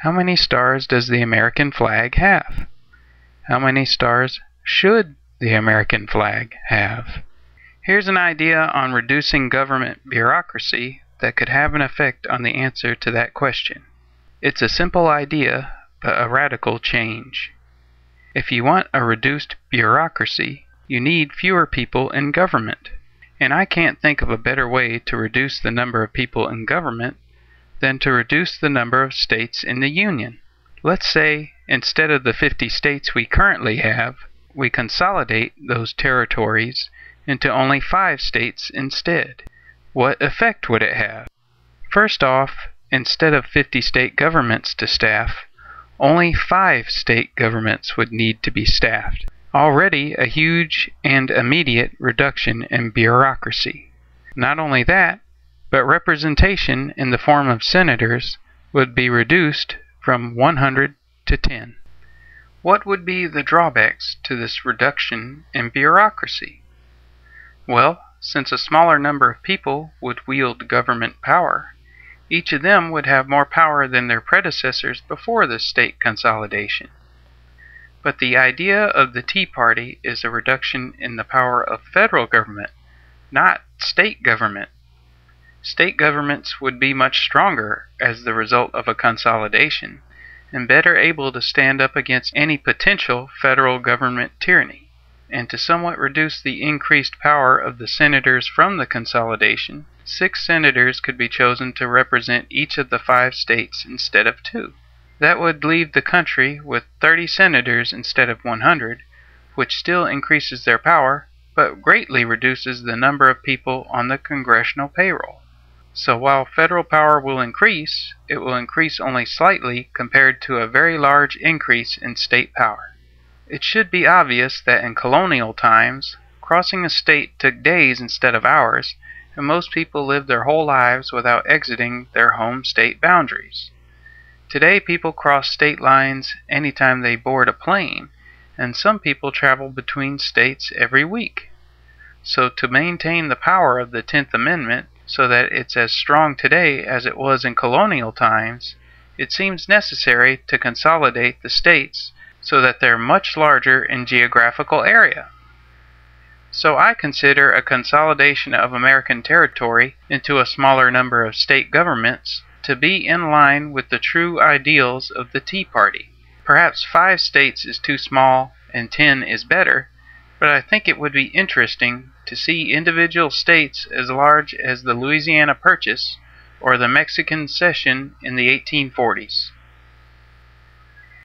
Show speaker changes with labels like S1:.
S1: How many stars does the American flag have? How many stars should the American flag have? Here's an idea on reducing government bureaucracy that could have an effect on the answer to that question. It's a simple idea, but a radical change. If you want a reduced bureaucracy, you need fewer people in government. And I can't think of a better way to reduce the number of people in government than to reduce the number of states in the Union. Let's say, instead of the 50 states we currently have, we consolidate those territories into only 5 states instead. What effect would it have? First off, instead of 50 state governments to staff, only 5 state governments would need to be staffed. Already a huge and immediate reduction in bureaucracy. Not only that, but representation in the form of senators would be reduced from 100 to 10. What would be the drawbacks to this reduction in bureaucracy? Well, since a smaller number of people would wield government power, each of them would have more power than their predecessors before the state consolidation. But the idea of the Tea Party is a reduction in the power of federal government, not state government. State governments would be much stronger as the result of a consolidation, and better able to stand up against any potential federal government tyranny. And to somewhat reduce the increased power of the senators from the consolidation, 6 senators could be chosen to represent each of the 5 states instead of 2. That would leave the country with 30 senators instead of 100, which still increases their power, but greatly reduces the number of people on the congressional payroll. So while federal power will increase, it will increase only slightly compared to a very large increase in state power. It should be obvious that in colonial times, crossing a state took days instead of hours, and most people lived their whole lives without exiting their home state boundaries. Today people cross state lines anytime they board a plane, and some people travel between states every week. So to maintain the power of the 10th Amendment so that it's as strong today as it was in colonial times, it seems necessary to consolidate the states so that they're much larger in geographical area. So I consider a consolidation of American territory into a smaller number of state governments to be in line with the true ideals of the Tea Party. Perhaps 5 states is too small and 10 is better, but I think it would be interesting to see individual states as large as the Louisiana Purchase or the Mexican Cession in the 1840s.